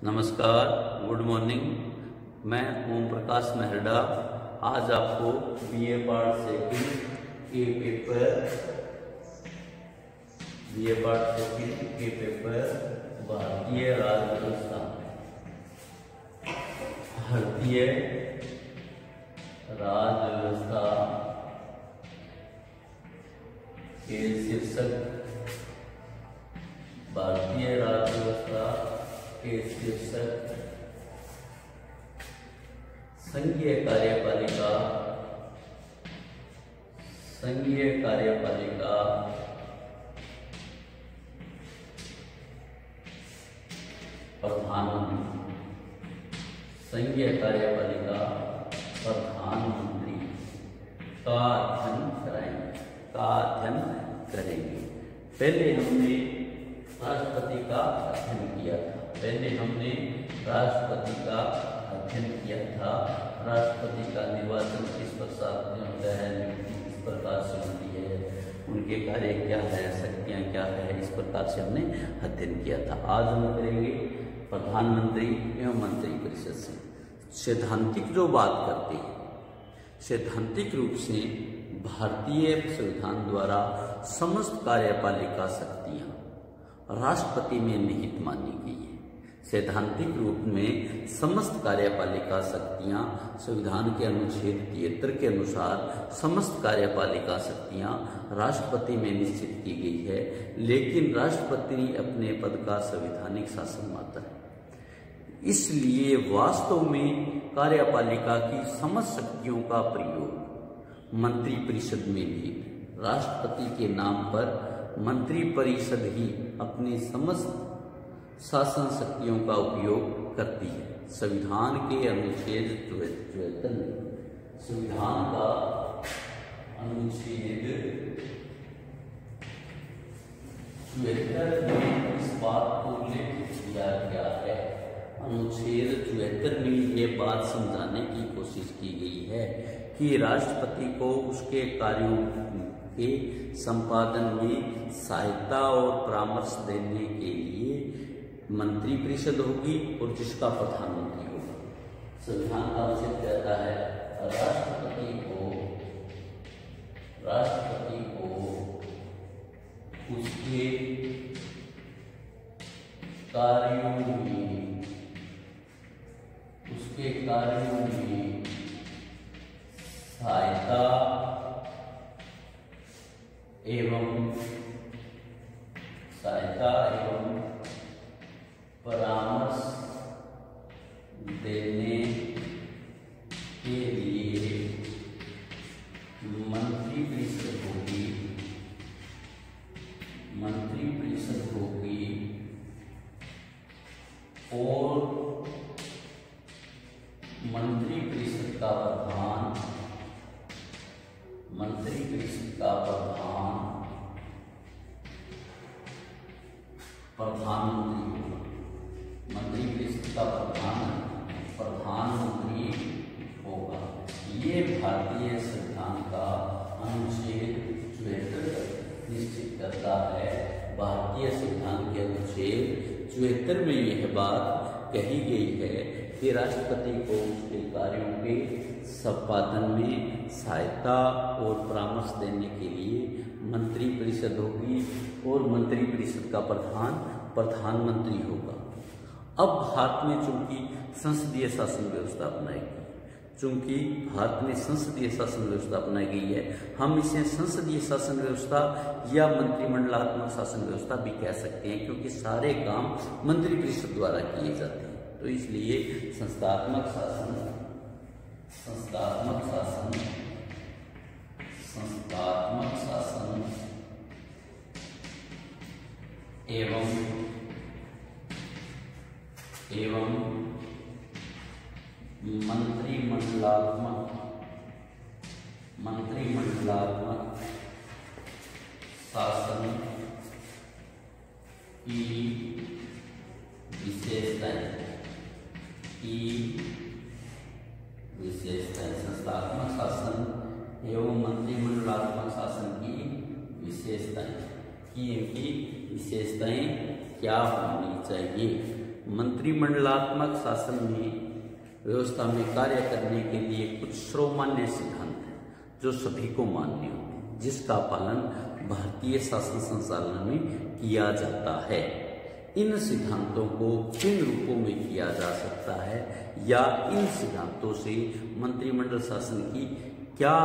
नमस्कार, good morning. मैं ओम प्रकाश मेहरडा आज आपको बीए पार्ट सेकंड के पेपर भारतीय राज्य व्यवस्था के शीर्षक भारतीय राज्य व्यवस्था के शीर्षक संघीय कार्यपालिका प्रधानमंत्री का अध्ययन करेंगे। पहले हमने राष्ट्रपति का अध्ययन किया था। राष्ट्रपति का निर्वाचन किस प्रकार से होता है, नियुक्ति किस प्रकार से होती है, उनके कार्य क्या है, शक्तियाँ क्या है, इस प्रकार से हमने अध्ययन किया था। आज हम करेंगे प्रधानमंत्री एवं मंत्रिपरिषद से सैद्धांतिक जो बात करते हैं। सैद्धांतिक रूप से भारतीय संविधान द्वारा समस्त कार्यपालिका शक्तियाँ राष्ट्रपति में निहित मानी गई है। सैद्धांतिक रूप में समस्त कार्यपालिका शक्तियाँ संविधान के अनुच्छेद 73 के अनुसार समस्त कार्यपालिका शक्तियाँ राष्ट्रपति में निश्चित की गई है, लेकिन राष्ट्रपति अपने पद का संवैधानिक शासन मात्र है। इसलिए वास्तव में कार्यपालिका की समस्त शक्तियों का प्रयोग मंत्रिपरिषद में भी राष्ट्रपति के नाम पर मंत्रिपरिषद ही अपनी समस्त शासन शक्तियों का उपयोग करती है। संविधान के अनुच्छेद 74 में इस बात को उल्लेख किया गया है। अनुच्छेद 74 में ये बात समझाने की कोशिश की गई है कि राष्ट्रपति को उसके कार्यों के संपादन में सहायता और परामर्श देने के लिए मंत्रिपरिषद होगी और जिसका प्रधानमंत्री होगा। संविधान का अनुच्छेद कहता है राष्ट्रपति को उसके कार्यों में सहायता एवं परामर्श देने के लिए मंत्रिपरिषद होगी और मंत्रिपरिषद का प्रधानमंत्री होगा। ये भारतीय संविधान का अनुच्छेद 74 निश्चित करता है। भारतीय संविधान के अनुच्छेद 74 में यह बात कही गई है कि राष्ट्रपति को उसके कार्यों के संपादन में सहायता और परामर्श देने के लिए मंत्रिपरिषद होगी और मंत्रिपरिषद का प्रधानमंत्री होगा। अब भारत में चूंकि संसदीय शासन व्यवस्था अपनाई गई है, हम इसे संसदीय शासन व्यवस्था या मंत्रिमंडलात्मक शासन व्यवस्था भी कह सकते हैं, क्योंकि सारे काम मंत्रिपरिषद द्वारा किए जाते हैं। तो इसलिए संस्थात्मक शासन एवं मंत्रिमंडलात्मक शासन की विशेषताएं संस्थात्मक शासन एवं मंत्रिमंडलात्मक शासन की विशेषताएं क्या होनी चाहिए। मंत्रिमंडलात्मक शासन में व्यवस्था में कार्य करने के लिए कुछ सर्वमान्य सिद्धांत हैं जो सभी को मान्य होते हैं, जिसका पालन भारतीय शासन संचालन में किया जाता है। इन सिद्धांतों को किन रूपों में किया जा सकता है या इन सिद्धांतों से मंत्रिमंडल शासन की क्या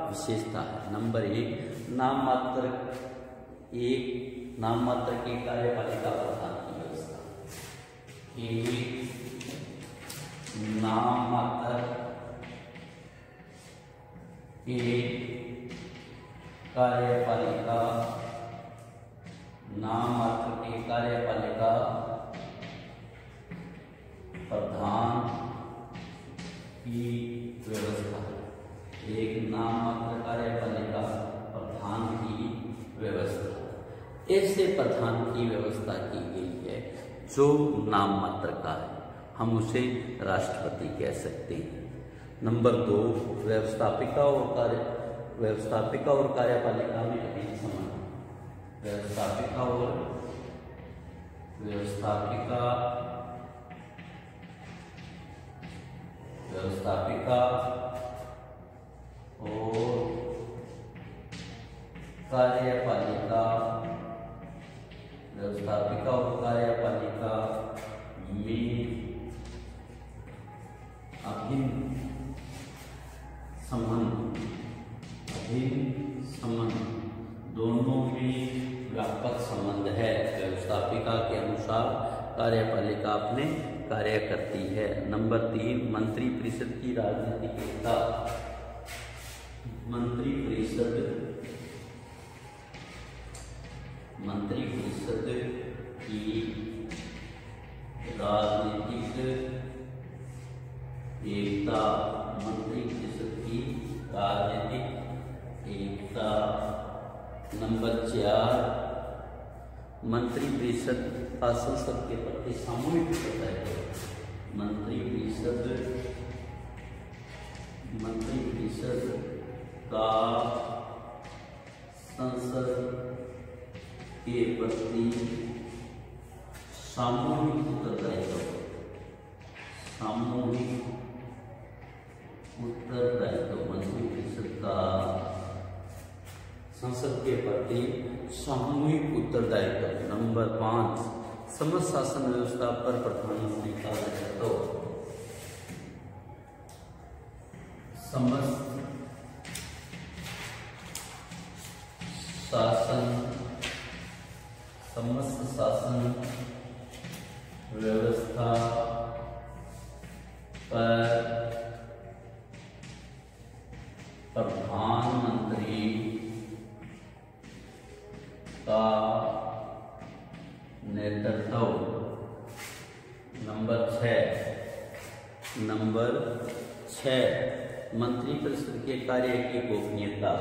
विशेषता है? नंबर 1, नाम मात्र के कार्यपालिका प्रधान की व्यवस्था। नाम मात्र के कार्यपालिका प्रधान की व्यवस्था। एक नाम मात्र कार्यपालिका प्रधान की व्यवस्था। ऐसे प्रधान की व्यवस्था की गई है जो नाम मात्र का है, हम उसे राष्ट्रपति कह सकते हैं। नंबर 2, व्यवस्थापिका और कार्यपालिका में अभिन्न संबंध। व्यवस्थापिका और कार्यपालिका में अभिन्न संबंध, दोनों में व्यापक संबंध है। व्यवस्थापिका के अनुसार कार्यपालिका अपने कार्य करती है। नंबर 3, मंत्रिपरिषद की राजनीतिक एकता। मंत्रिपरिषद की राजनीतिक एकता। मंत्रिपरिषद की राजनीतिक एकता। नंबर 4, मंत्रिपरिषद का संसद के प्रति सामूहिक उत्तरदायित्व। मंत्रिपरिषद का संसद के प्रति सामूहिक उत्तरदायित्व। मंत्रिपरिषद का संसद के प्रति सामूहिक उत्तरदायित्व। नंबर 5, समस्त शासन व्यवस्था पर प्रधानमंत्री का नेतृत्व। समस्त शासन व्यवस्था पर प्रधानमंत्री का नेतृत्व। नंबर 6, मंत्रिपरिषद के कार्य की गोपनीयता।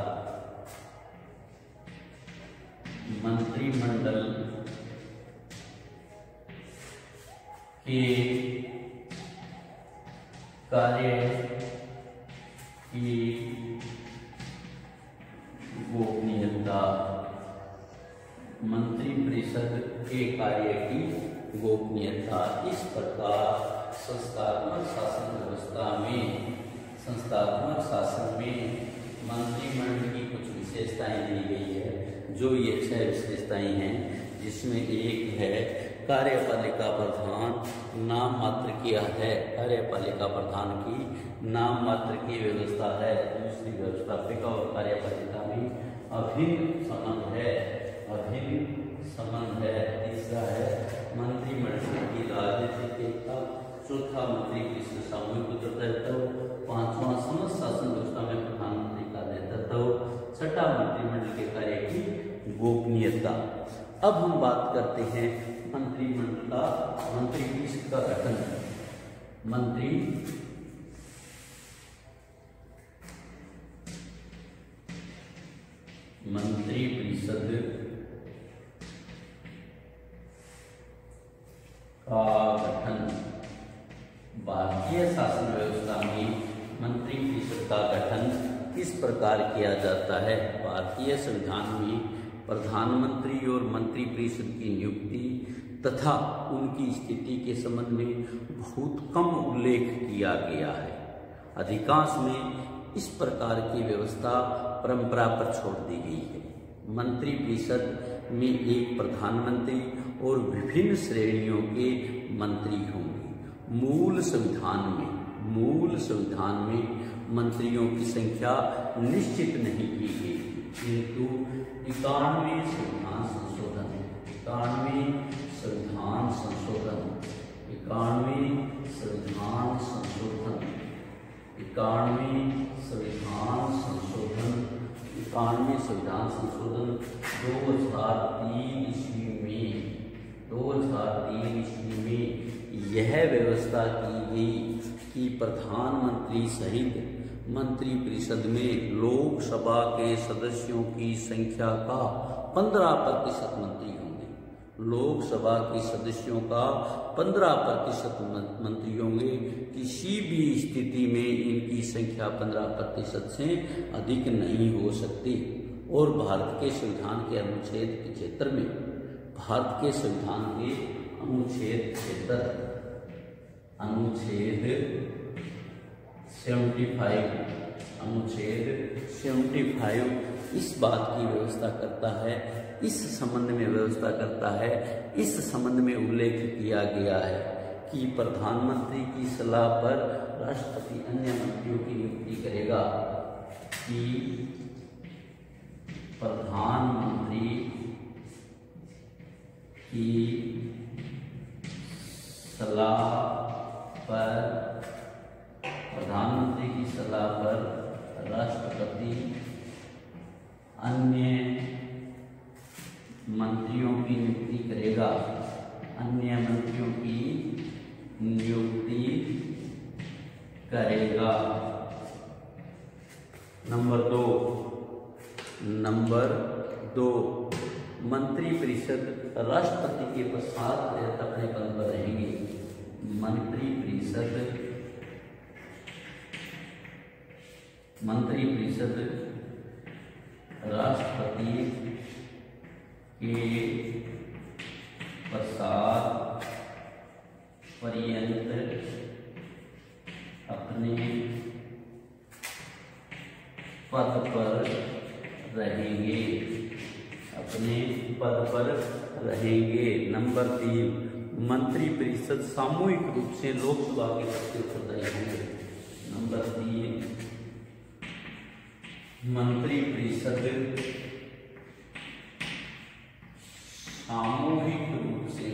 मंत्रिमंडल के कार्य की गोपनीयता। मंत्रिपरिषद के कार्य की गोपनीयता। इस प्रकार संस्थात्मक शासन में मंत्रिमंडल की कुछ विशेषताएं दी गई है, जो ये 6 विशेषताएं हैं, जिसमें एक है कार्यपालिका प्रधान नाम मात्र किया है। कार्यपालिका प्रधान की नाम मात्र की व्यवस्था है। दूसरी, व्यवस्थापिका और कार्यपालिका में अभिन्न संबंध है। तीसरा है मंत्रिमंडल की राजनीतिक एकता। चौथा, मंत्रिपरिषद सामूहिक उत्तरदायित्व। 5वां, समस्त शासन व्यवस्था में प्रधानमंत्री का नेतृत्व। छठा, मंत्रिमंडल के कार्य की गोपनीयता। अब हम बात करते हैं मंत्रिपरिषद का गठन। मंत्रिपरिषद का गठन। भारतीय शासन व्यवस्था में मंत्रिपरिषद का गठन किस प्रकार किया जाता है? भारतीय संविधान में प्रधानमंत्री और मंत्रिपरिषद की नियुक्ति तथा उनकी स्थिति के संबंध में बहुत कम उल्लेख किया गया है। अधिकांश में इस प्रकार की व्यवस्था परंपरा पर छोड़ दी गई है। मंत्रिपरिषद में एक प्रधानमंत्री और विभिन्न श्रेणियों के मंत्री होंगे। मूल संविधान में मंत्रियों की संख्या निश्चित नहीं की गई, किंतु 91 संविधान संशोधन 2003 ईस्वी में यह व्यवस्था की गई कि प्रधानमंत्री सहित मंत्रिपरिषद में लोकसभा के सदस्यों की संख्या का 15% मंत्री होंगे। लोकसभा के सदस्यों का 15% मंत्री होंगे। किसी भी स्थिति में इनकी संख्या 15% से अधिक नहीं हो सकती। और भारत के संविधान के अनुच्छेद 75 में अनुच्छेद 75 इस बात की व्यवस्था करता है, इस संबंध में उल्लेख किया गया है कि प्रधानमंत्री की सलाह पर राष्ट्रपति अन्य मंत्रियों की नियुक्ति करेगा। कि प्रधानमंत्री की सलाह पर राष्ट्रपति अन्य मंत्रियों की नियुक्ति करेगा। नंबर दो मंत्रिपरिषद राष्ट्रपति के पश्चात अपने पद पर रहेंगे। मंत्रिपरिषद राष्ट्रपति के पश्चात पर्यंत अपने पद पर रहेंगे। नंबर 3 मंत्रिपरिषद सामूहिक रूप से लोकसभा के पद के उत्तरदायी होंगे। नंबर 3 मंत्रिपरिषद सामूहिक रूप से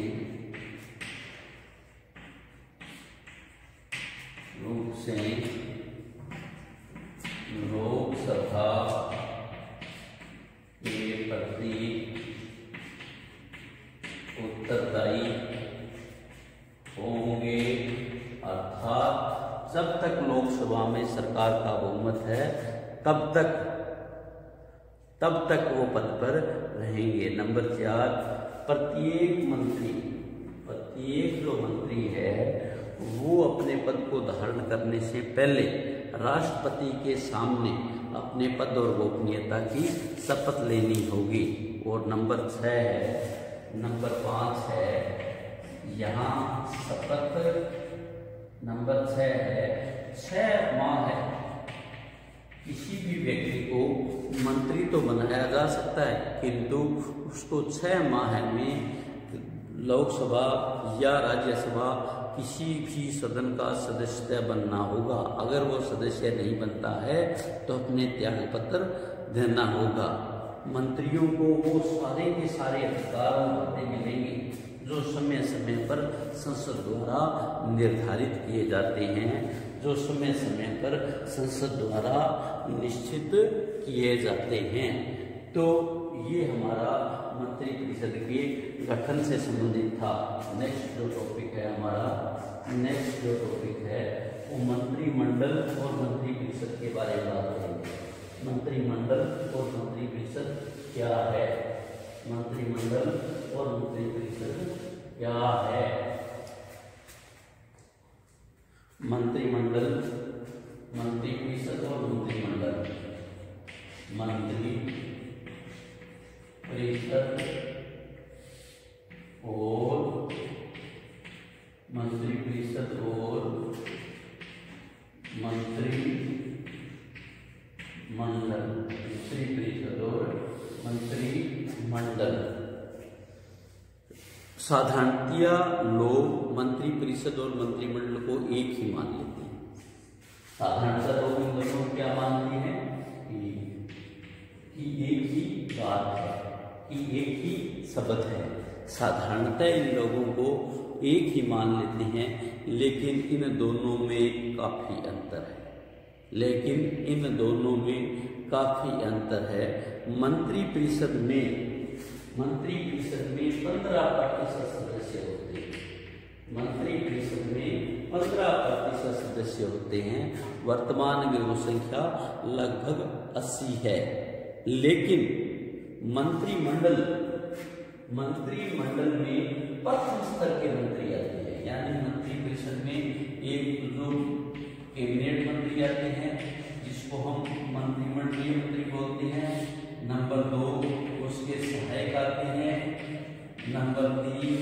लोकसभा के प्रति उत्तरदायी होंगे। अर्थात जब तक लोकसभा में सरकार का बहुमत है तब तक वो पद पर रहेंगे। नंबर 4 प्रत्येक जो मंत्री है वो अपने पद को धारण करने से पहले राष्ट्रपति के सामने अपने पद और गोपनीयता की शपथ लेनी होगी। और नंबर 5 है यहाँ शपथ। नंबर 6 है 6 माह है। किसी भी व्यक्ति को मंत्री तो बनाया जा सकता है, किंतु उसको 6 माह में लोकसभा या राज्यसभा किसी भी सदन का सदस्य बनना होगा। अगर वो सदस्य नहीं बनता है तो अपने त्याग पत्र देना होगा। मंत्रियों को वो सारे के सारे अधिकार मिलेंगे जो समय समय पर संसद द्वारा निर्धारित किए जाते हैं, जो समय समय पर संसद द्वारा निश्चित किए जाते हैं। तो ये हमारा मंत्रिपरिषद के गठन से संबंधित था। नेक्स्ट जो टॉपिक है वो मंत्रिमंडल और मंत्रिपरिषद के बारे में बात करेंगे। मंत्रिमंडल और मंत्रिपरिषद क्या है? मंत्रिमंडल और मंत्रिपरिषद क्या है? मंत्रिमंडल, मंत्रिपरिषद और मंत्रिमंडल। मंत्रिपरिषद और परिषद और मंत्री मंडल, मंत्री परिषद और मंत्रिमंडल। साधारणतया लोग मंत्री परिषद और मंत्रिमंडल को एक ही मान लेते हैं। साधारणतः लोग इन दोनों को क्या मानते हैं कि एक ही बात है, कि एक ही शब्द है। साधारणतः इन लोगों को एक ही मान लेते हैं, लेकिन इन दोनों में काफी अंतर है। मंत्री परिषद में 15% सदस्य होते हैं। मंत्री परिषद में 15% सदस्य होते हैं। वर्तमान में वो संख्या लगभग 80 है। लेकिन मंत्रिमंडल में प्रथम स्तर के मंत्री आते हैं। यानी मंत्री परिषद में एक जो कैबिनेट मंत्री आते हैं, जिसको हम मंत्रिमंडलीय मंत्री बोलते हैं। नंबर 2 उसके सहायक आते हैं। नंबर 3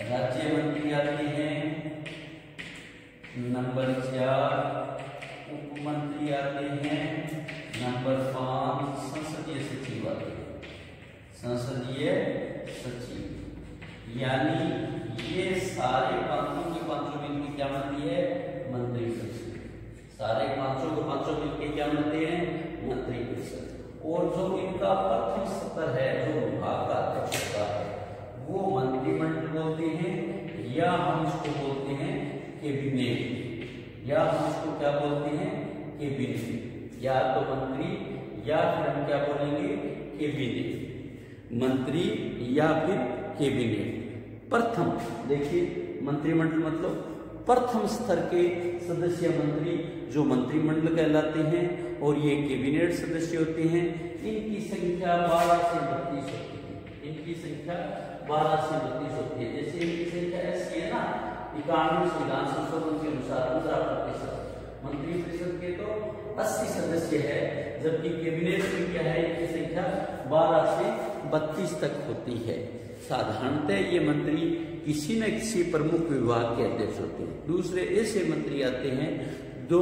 राज्य मंत्री आते हैं। नंबर 4 उप मंत्री आते हैं। नंबर 5 संसदीय सचिव आते हैं। संसदीय सचिव यानी ये सारे 500 मिलकर क्या बनती है? मंत्री परिषद। सारे 500 मिलकर क्या बनते हैं? मंत्री परिषद। और जो इनका प्रथम स्तर है, जो विभाग का अध्यक्ष होता है, वो मंत्रिमंडल बोलते हैं, या हम इसको बोलते हैं कैबिनेट, या हम इसको क्या बोलते हैं? कैबिनेट। या तो मंत्री या फिर हम क्या बोलेंगे? कैबिनेट। मंत्री या फिर कैबिनेट। प्रथम देखिए, मंत्रिमंडल मतलब प्रथम स्तर के सदस्य मंत्री जो मंत्रिमंडल कहलाते हैं, और ये कैबिनेट सदस्य होते हैं। इनकी संख्या 12 से 32 होती है। इनकी संख्या 12 से 32 होती है। जैसे इनकी संख्या ऐसी है ना, 91 संविधान संशोधन के अनुसार 15%। मंत्री परिषद के तो 80 सदस्य है, जबकि कैबिनेट में क्या है? इनकी संख्या 12 से 32 तक होती है। साधारणतः ये मंत्री किसी न किसी प्रमुख विभाग के अध्यक्ष होते हैं। दूसरे ऐसे मंत्री आते हैं जो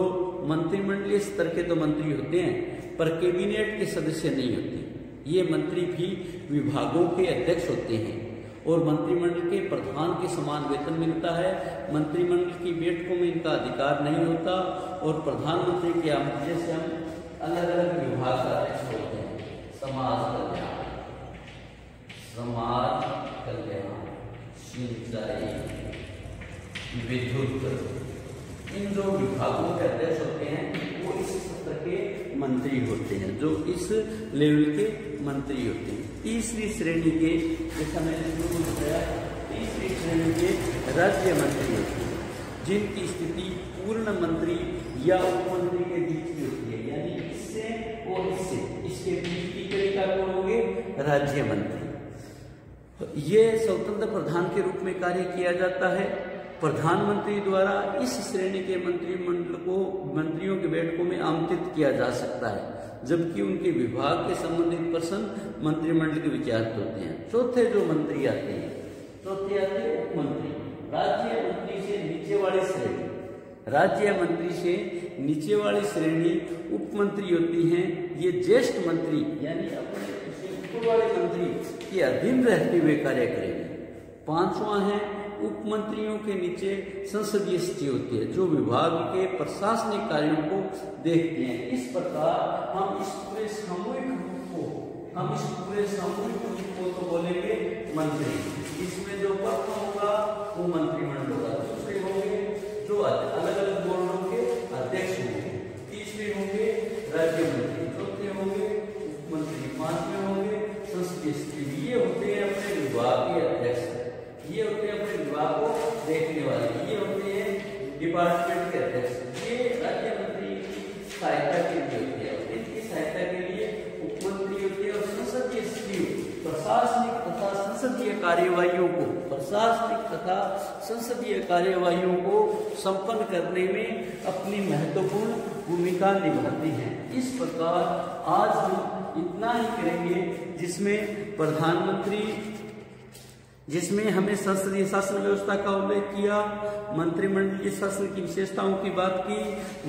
मंत्रिमंडलीय स्तर के तो मंत्री होते हैं, पर कैबिनेट के सदस्य नहीं होते। ये मंत्री भी विभागों के अध्यक्ष होते हैं, और मंत्रिमंडल के प्रधान के समान वेतन मिलता है। मंत्रिमंडल की बैठकों में इनका अधिकार नहीं होता, और प्रधानमंत्री के आदेश से हम अलग अलग विभाग का अध्यक्ष होते हैं। समाज कल्याण, सिंचाई, विद्युत, इन जो विभागों के अध्यक्ष होते हैं वो इस स्तर के मंत्री होते हैं, जो इस लेवल के मंत्री होते हैं। तीसरी श्रेणी के, जैसा मैंने शुरू में बताया, तीसरी श्रेणी के राज्य मंत्री होते हैं, जिनकी स्थिति पूर्ण मंत्री या उप मंत्री के बीच की होती है। यानी इससे और इसके बीच की तरीका कौन होंगे? राज्य मंत्री। ये स्वतंत्र प्रधान के रूप में कार्य किया जाता है। प्रधानमंत्री द्वारा इस श्रेणी के मंत्रिमंडल को मंत्रियों की बैठकों में आमंत्रित किया जा सकता है, जबकि उनके विभाग के संबंधित पर्सन मंत्रिमंडल के विचारक होते हैं। चौथे जो मंत्री आते हैं, उप मंत्री। राज्य मंत्री से नीचे वाली श्रेणी उप मंत्री होती हैं। ये ज्येष्ठ मंत्री यानी अपने ऊपर वाले मंत्री के अधीन रहते हुए कार्य करेंगे। पांचवा है उप मंत्रियों के नीचे संसदीय सचिव होती है, जो विभाग के प्रशासनिक कार्यों को देखते हैं। इस प्रकार हम इस पूरे सामूहिक रूप को तो बोलेंगे मंत्री। इसमें जो प्रथम होगा वो मंत्रिमंडल होगा, दूसरे होंगे जो अलग अलग बोर्डों के अध्यक्ष होंगे, तीसरे होंगे राज्य मंत्री, चौथे होंगे उप मंत्री, पांचवें होंगे संसदीय सचिव। ये होते हैं अपने विभाग के अध्यक्ष, ये होते हैं अपने विभाग को देखने वाले, ये होते हैं डिपार्टमेंट के अध्यक्ष। ये राज्य मंत्री की सहायता के लिए होते हैं, इनकी सहायता के लिए उप मंत्री होते हैं। और संसदीय सचिव प्रशासनिक तथा संसदीय कार्यवाहियों को संपन्न करने में अपनी महत्वपूर्ण भूमिका निभाते हैं। इस प्रकार आज हम इतना ही करेंगे, जिसमें प्रधानमंत्री जिसमें हमें संसदीय शासन व्यवस्था का उल्लेख किया, मंत्रिमंडलीय शासन की विशेषताओं की बात की,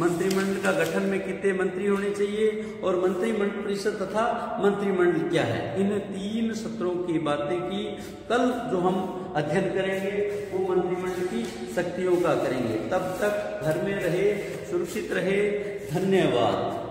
मंत्रिमंडल का गठन में कितने मंत्री होने चाहिए और मंत्रिमंडल परिषद तथा मंत्रिमंडल क्या है, इन 3 सत्रों की बातें की। कल जो हम अध्ययन करेंगे वो मंत्रिमंडल की शक्तियों का करेंगे। तब तक घर में रहे, सुरक्षित रहे। धन्यवाद।